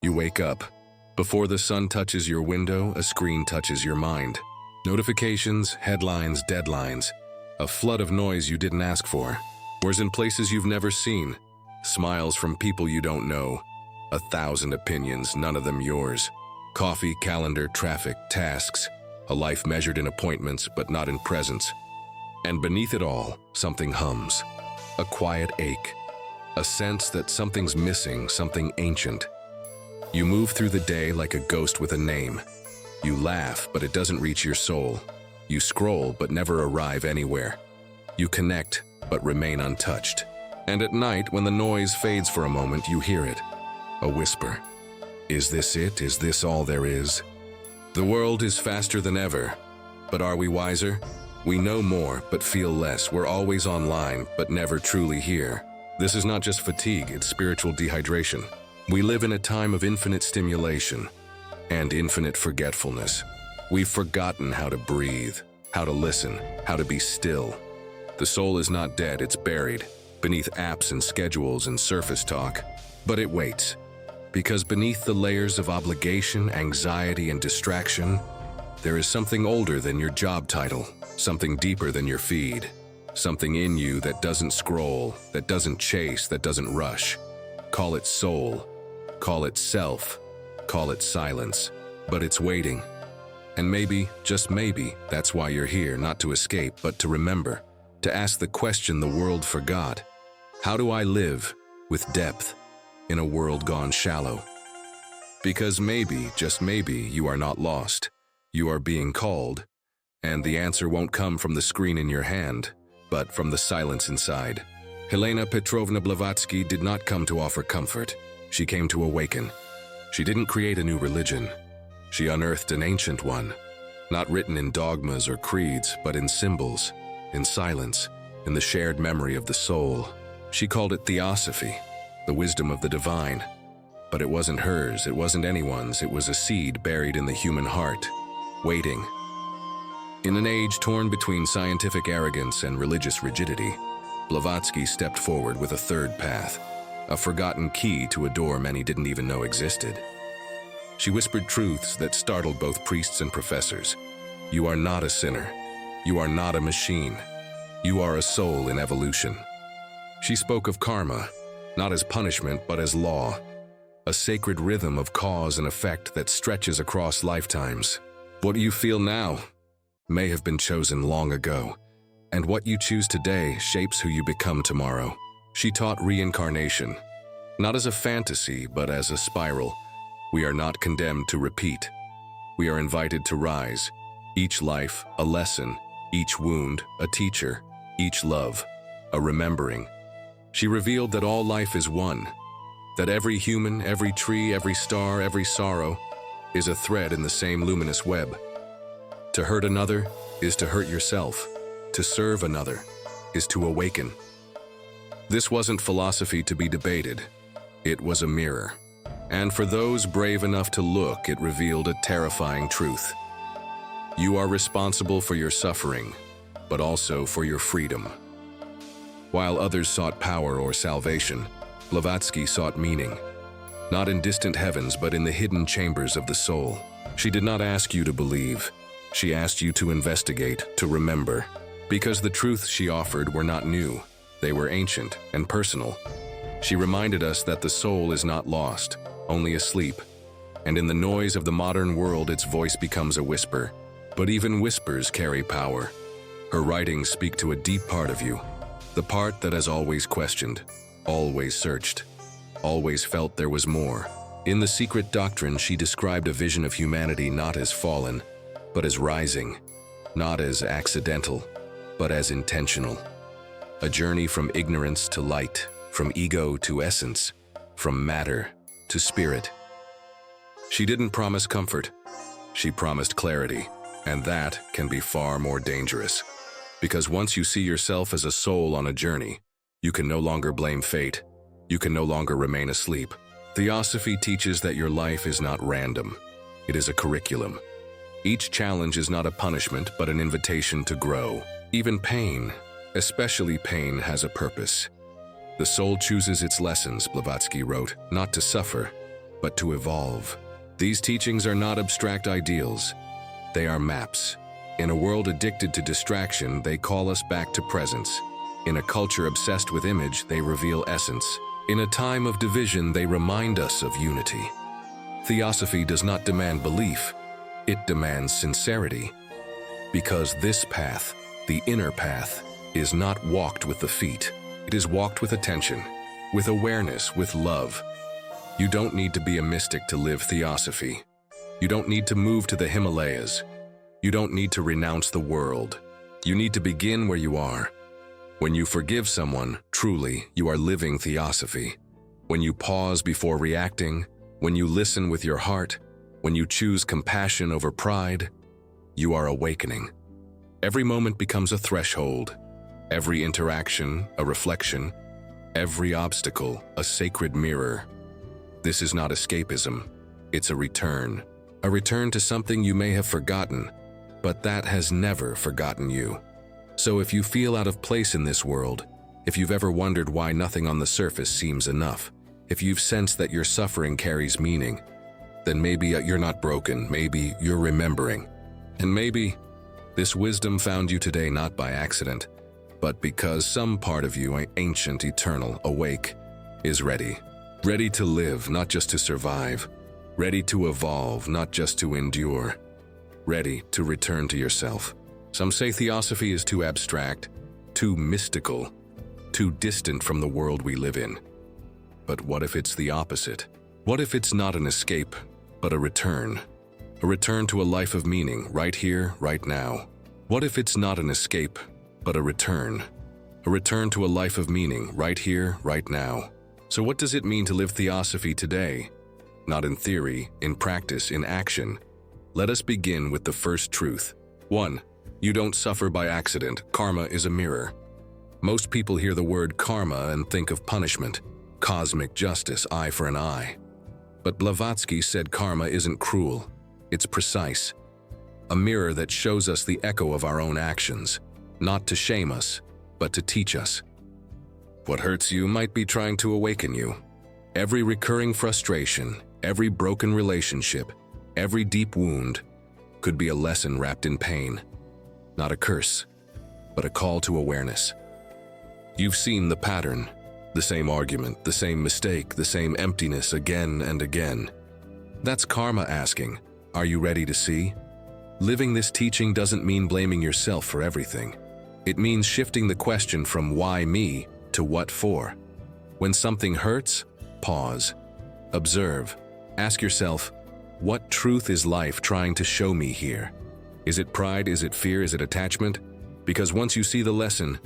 You wake up. Before the sun touches your window, a screen touches your mind. Notifications, headlines, deadlines. A flood of noise you didn't ask for. Wars in places you've never seen. Smiles from people you don't know. 1,000 opinions, none of them yours. Coffee, calendar, traffic, tasks. A life measured in appointments, but not in presence. And beneath it all, something hums. A quiet ache. A sense that something's missing, something ancient. You move through the day like a ghost with a name. You laugh, but it doesn't reach your soul. You scroll, but never arrive anywhere. You connect, but remain untouched. And at night, when the noise fades for a moment, you hear it. A whisper. Is this it? Is this all there is? The world is faster than ever. But are we wiser? We know more, but feel less. We're always online, but never truly here. This is not just fatigue, it's spiritual dehydration. We live in a time of infinite stimulation and infinite forgetfulness. We've forgotten how to breathe, how to listen, how to be still. The soul is not dead, it's buried beneath apps and schedules and surface talk. But it waits, because beneath the layers of obligation, anxiety, and distraction, there is something older than your job title, something deeper than your feed, something in you that doesn't scroll, that doesn't chase, that doesn't rush. Call it soul, call it self, call it silence, but it's waiting. And maybe, just maybe, that's why you're here, not to escape, but to remember, to ask the question the world forgot. How do I live with depth in a world gone shallow? Because maybe, just maybe, you are not lost. You are being called, and the answer won't come from the screen in your hand, but from the silence inside. Helena Blavatsky did not come to offer comfort. She came to awaken. She didn't create a new religion. She unearthed an ancient one, not written in dogmas or creeds, but in symbols, in silence, in the shared memory of the soul. She called it Theosophy, the wisdom of the divine. But it wasn't hers, it wasn't anyone's, it was a seed buried in the human heart, waiting. In an age torn between scientific arrogance and religious rigidity, Blavatsky stepped forward with a third path, a forgotten key to a door many didn't even know existed. She whispered truths that startled both priests and professors. You are not a sinner. You are not a machine. You are a soul in evolution. She spoke of karma, not as punishment but as law, a sacred rhythm of cause and effect that stretches across lifetimes. What you feel now may have been chosen long ago, and what you choose today shapes who you become tomorrow. She taught reincarnation, not as a fantasy but as a spiral. We are not condemned to repeat. We are invited to rise. Each life, a lesson. Each wound, a teacher. Each love, a remembering. She revealed that all life is one, that every human, every tree, every star, every sorrow is a thread in the same luminous web. To hurt another is to hurt yourself. To serve another is to awaken. This wasn't philosophy to be debated. It was a mirror. And for those brave enough to look, it revealed a terrifying truth. You are responsible for your suffering, but also for your freedom. While others sought power or salvation, Blavatsky sought meaning. Not in distant heavens, but in the hidden chambers of the soul. She did not ask you to believe. She asked you to investigate, to remember. Because the truths she offered were not new. They were ancient and personal. She reminded us that the soul is not lost, only asleep. And in the noise of the modern world, its voice becomes a whisper. But even whispers carry power. Her writings speak to a deep part of you, the part that has always questioned, always searched, always felt there was more. In The Secret Doctrine, she described a vision of humanity not as fallen, but as rising, not as accidental, but as intentional. A journey from ignorance to light, from ego to essence, from matter to spirit. She didn't promise comfort. She promised clarity, and that can be far more dangerous. Because once you see yourself as a soul on a journey, you can no longer blame fate. You can no longer remain asleep. Theosophy teaches that your life is not random. It is a curriculum. Each challenge is not a punishment, but an invitation to grow. Even pain, especially pain, has a purpose. The soul chooses its lessons, Blavatsky wrote, not to suffer, but to evolve. These teachings are not abstract ideals. They are maps. In a world addicted to distraction, they call us back to presence. In a culture obsessed with image, they reveal essence. In a time of division, they remind us of unity. Theosophy does not demand belief. It demands sincerity. Because this path, the inner path, is not walked with the feet. It is walked with attention, with awareness, with love. You don't need to be a mystic to live Theosophy. You don't need to move to the Himalayas. You don't need to renounce the world. You need to begin where you are. When you forgive someone, truly, you are living Theosophy. When you pause before reacting, when you listen with your heart, when you choose compassion over pride, you are awakening. Every moment becomes a threshold. Every interaction, a reflection. Every obstacle, a sacred mirror. This is not escapism. It's a return. A return to something you may have forgotten, but that has never forgotten you. So if you feel out of place in this world, if you've ever wondered why nothing on the surface seems enough, if you've sensed that your suffering carries meaning, then maybe you're not broken, maybe you're remembering. And maybe this wisdom found you today not by accident, but because some part of you, ancient, eternal, awake, is ready. Ready to live, not just to survive. Ready to evolve, not just to endure. Ready to return to yourself. Some say Theosophy is too abstract, too mystical, too distant from the world we live in. But what if it's the opposite? What if it's not an escape, but a return? A return to a life of meaning, right here, right now. What if it's not an escape, but a return? A return to a life of meaning, right here, right now. So what does it mean to live Theosophy today? Not in theory, in practice, in action. Let us begin with the first truth. 1. You don't suffer by accident. Karma is a mirror. Most people hear the word karma and think of punishment, cosmic justice, eye for an eye. But Blavatsky said karma isn't cruel, it's precise. A mirror that shows us the echo of our own actions, not to shame us, but to teach us. What hurts you might be trying to awaken you. Every recurring frustration, every broken relationship, every deep wound could be a lesson wrapped in pain. Not a curse, but a call to awareness. You've seen the pattern, the same argument, the same mistake, the same emptiness again and again. That's karma asking, are you ready to see? Living this teaching doesn't mean blaming yourself for everything. It means shifting the question from why me to what for. When something hurts, pause, observe, ask yourself, what truth is life trying to show me here? Is it pride? Is it fear? Is it attachment? Because once you see the lesson,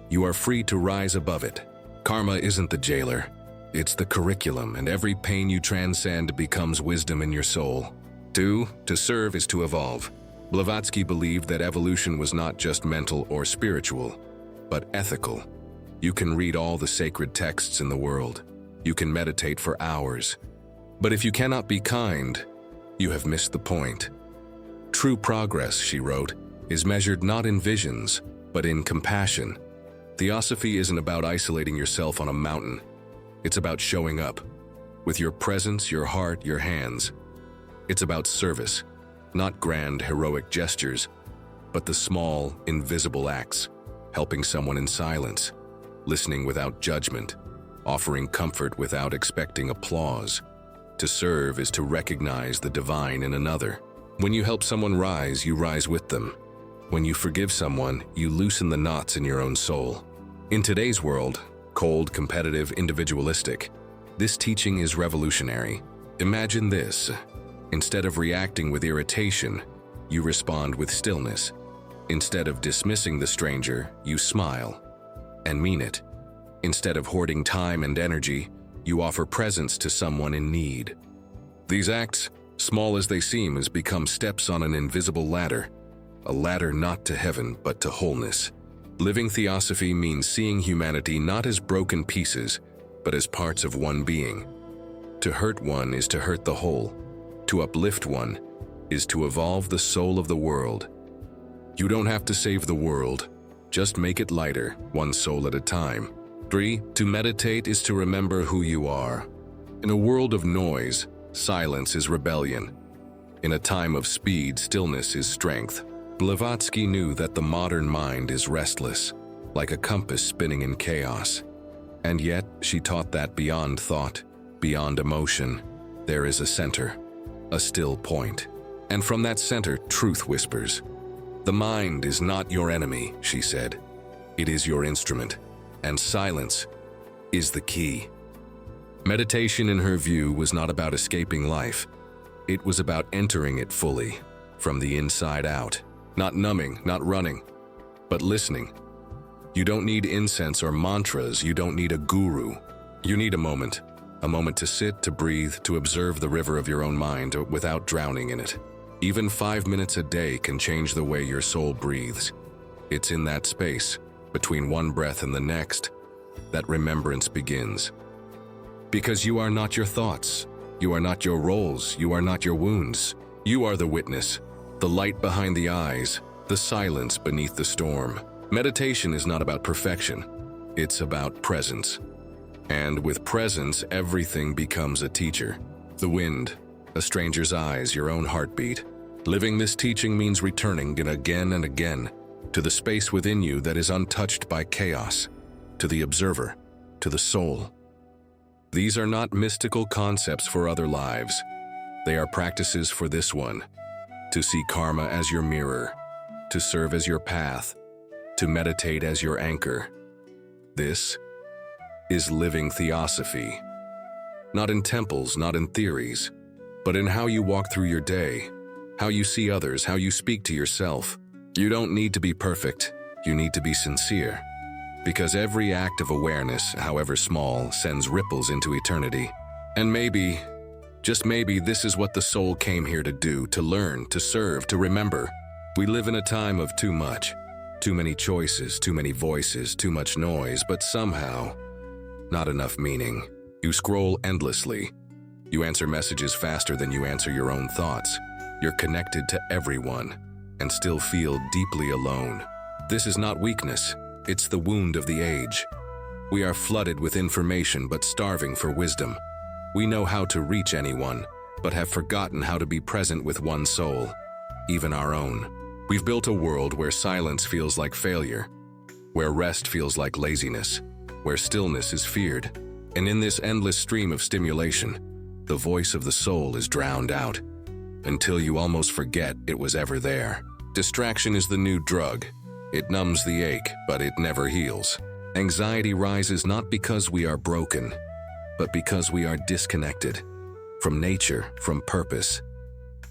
you are free to rise above it. Karma isn't the jailer. It's the curriculum, and every pain you transcend becomes wisdom in your soul. 2. To serve is to evolve. Blavatsky believed that evolution was not just mental or spiritual, but ethical. You can read all the sacred texts in the world. You can meditate for hours. But if you cannot be kind, you have missed the point. True progress, she wrote, is measured not in visions, but in compassion. Theosophy isn't about isolating yourself on a mountain. It's about showing up, with your presence, your heart, your hands. It's about service, not grand, heroic gestures, but the small, invisible acts, helping someone in silence, listening without judgment, offering comfort without expecting applause. To serve is to recognize the divine in another. When you help someone rise, you rise with them. When you forgive someone, you loosen the knots in your own soul. In today's world, cold, competitive, individualistic, this teaching is revolutionary. Imagine this. Instead of reacting with irritation, you respond with stillness. Instead of dismissing the stranger, you smile and mean it. Instead of hoarding time and energy, you offer presence to someone in need. These acts, small as they seem, has become steps on an invisible ladder, a ladder not to heaven but to wholeness. Living Theosophy means seeing humanity not as broken pieces, but as parts of one being. To hurt one is to hurt the whole. To uplift one is to evolve the soul of the world. You don't have to save the world, just make it lighter, one soul at a time. 3. To meditate is to remember who you are. In a world of noise, silence is rebellion. In a time of speed, stillness is strength. Blavatsky knew that the modern mind is restless, like a compass spinning in chaos. And yet, she taught that beyond thought, beyond emotion, there is a center, a still point. And from that center, truth whispers. The mind is not your enemy, she said. It is your instrument, and silence is the key. Meditation, in her view, was not about escaping life. It was about entering it fully, from the inside out. Not numbing, not running, but listening. You don't need incense or mantras, you don't need a guru. You need a moment to sit, to breathe, to observe the river of your own mind without drowning in it. Even 5 minutes a day can change the way your soul breathes. It's in that space, between one breath and the next, that remembrance begins. Because you are not your thoughts, you are not your roles, you are not your wounds. You are the witness, the light behind the eyes, the silence beneath the storm. Meditation is not about perfection, it's about presence. And with presence, everything becomes a teacher. The wind, a stranger's eyes, your own heartbeat. Living this teaching means returning again and again to the space within you that is untouched by chaos, to the observer, to the soul. These are not mystical concepts for other lives. They are practices for this one. To see karma as your mirror, to serve as your path, to meditate as your anchor. This is living Theosophy. Not in temples, not in theories, but in how you walk through your day, how you see others, how you speak to yourself. You don't need to be perfect, you need to be sincere. Because every act of awareness, however small, sends ripples into eternity. And maybe, just maybe, this is what the soul came here to do, to learn, to serve, to remember. We live in a time of too much. Too many choices, too many voices, too much noise, but somehow, not enough meaning. You scroll endlessly. You answer messages faster than you answer your own thoughts. You're connected to everyone, and still feel deeply alone. This is not weakness, it's the wound of the age. We are flooded with information but starving for wisdom. We know how to reach anyone, but have forgotten how to be present with one soul, even our own. We've built a world where silence feels like failure, where rest feels like laziness, where stillness is feared. And in this endless stream of stimulation, the voice of the soul is drowned out, until you almost forget it was ever there. Distraction is the new drug. It numbs the ache, but it never heals. Anxiety rises not because we are broken, but because we are disconnected from nature, from purpose,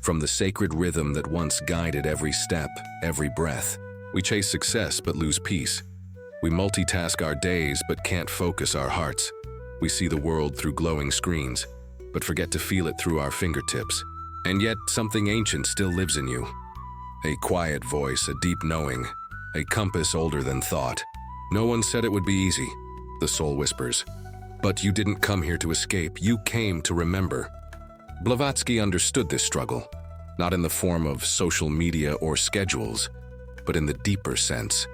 from the sacred rhythm that once guided every step, every breath. We chase success but lose peace. We multitask our days but can't focus our hearts. We see the world through glowing screens, but forget to feel it through our fingertips. And yet, something ancient still lives in you. A quiet voice, a deep knowing, a compass older than thought. No one said it would be easy, the soul whispers. But you didn't come here to escape, you came to remember. Blavatsky understood this struggle, not in the form of social media or schedules, but in the deeper sense.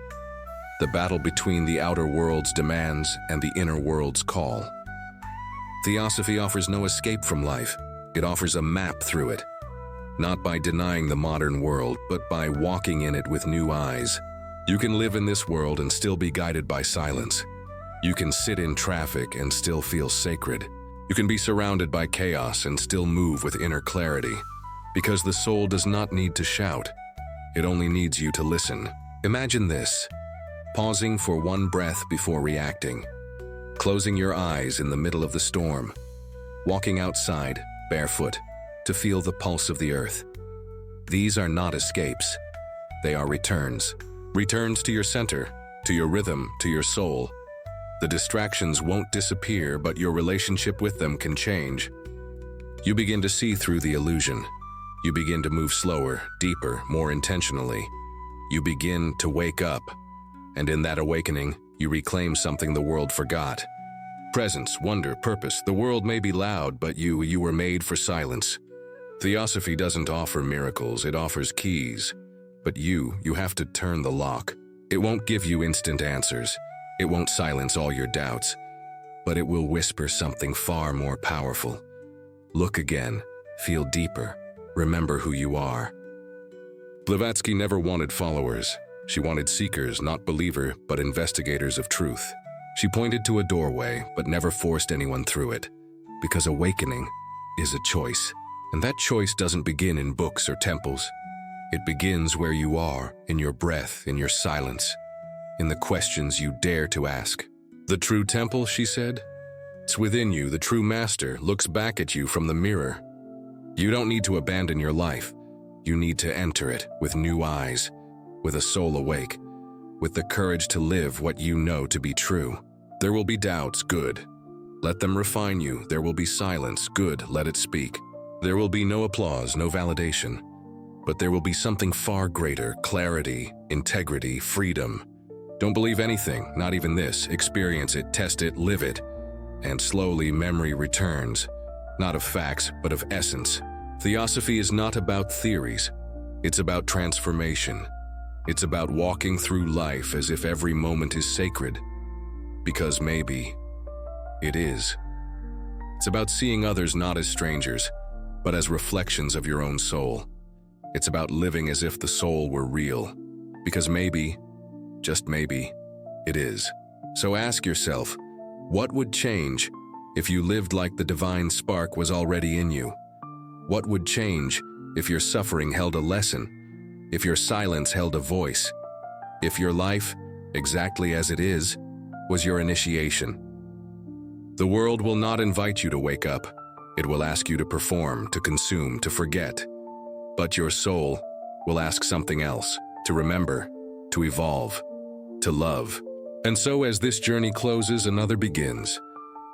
The battle between the outer world's demands and the inner world's call. Theosophy offers no escape from life. It offers a map through it, not by denying the modern world, but by walking in it with new eyes. You can live in this world and still be guided by silence. You can sit in traffic and still feel sacred. You can be surrounded by chaos and still move with inner clarity. Because the soul does not need to shout. It only needs you to listen. Imagine this: pausing for one breath before reacting, closing your eyes in the middle of the storm, walking outside, barefoot, to feel the pulse of the earth. These are not escapes. They are returns. Returns to your center, to your rhythm, to your soul. The distractions won't disappear, but your relationship with them can change. You begin to see through the illusion. You begin to move slower, deeper, more intentionally. You begin to wake up. And in that awakening, you reclaim something the world forgot. Presence, wonder, purpose. The world may be loud, but you were made for silence. Theosophy doesn't offer miracles, it offers keys. But you have to turn the lock. It won't give you instant answers. It won't silence all your doubts. But it will whisper something far more powerful. Look again, feel deeper, remember who you are. Blavatsky never wanted followers. She wanted seekers, not believers, but investigators of truth. She pointed to a doorway, but never forced anyone through it, because awakening is a choice. And that choice doesn't begin in books or temples. It begins where you are, in your breath, in your silence, in the questions you dare to ask. The true temple, she said, it's within you. The true master looks back at you from the mirror. You don't need to abandon your life. You need to enter it with new eyes, with a soul awake, with the courage to live what you know to be true. There will be doubts, good. Let them refine you. There will be silence, good, let it speak. There will be no applause, no validation. But there will be something far greater, clarity, integrity, freedom. Don't believe anything, not even this. Experience it, test it, live it. And slowly memory returns, not of facts, but of essence. Theosophy is not about theories. It's about transformation. It's about walking through life as if every moment is sacred. Because maybe it is. It's about seeing others not as strangers, but as reflections of your own soul. It's about living as if the soul were real. Because maybe, just maybe, it is. So ask yourself, what would change if you lived like the divine spark was already in you? What would change if your suffering held a lesson? If your silence held a voice? If your life, exactly as it is, was your initiation? The world will not invite you to wake up. It will ask you to perform, to consume, to forget. But your soul will ask something else, to remember, to evolve, to love. And so as this journey closes, another begins.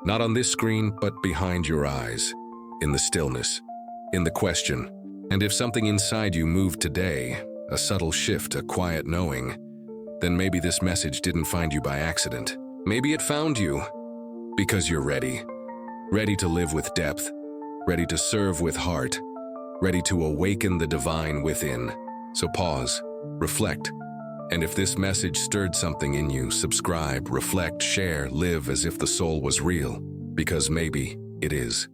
Not on this screen, but behind your eyes, in the stillness, in the question. And if something inside you moved today, a subtle shift, a quiet knowing, then maybe this message didn't find you by accident. Maybe it found you because you're ready. Ready to live with depth, ready to serve with heart, ready to awaken the divine within. So pause, reflect, and if this message stirred something in you, subscribe, reflect, share, live as if the soul was real, because maybe it is.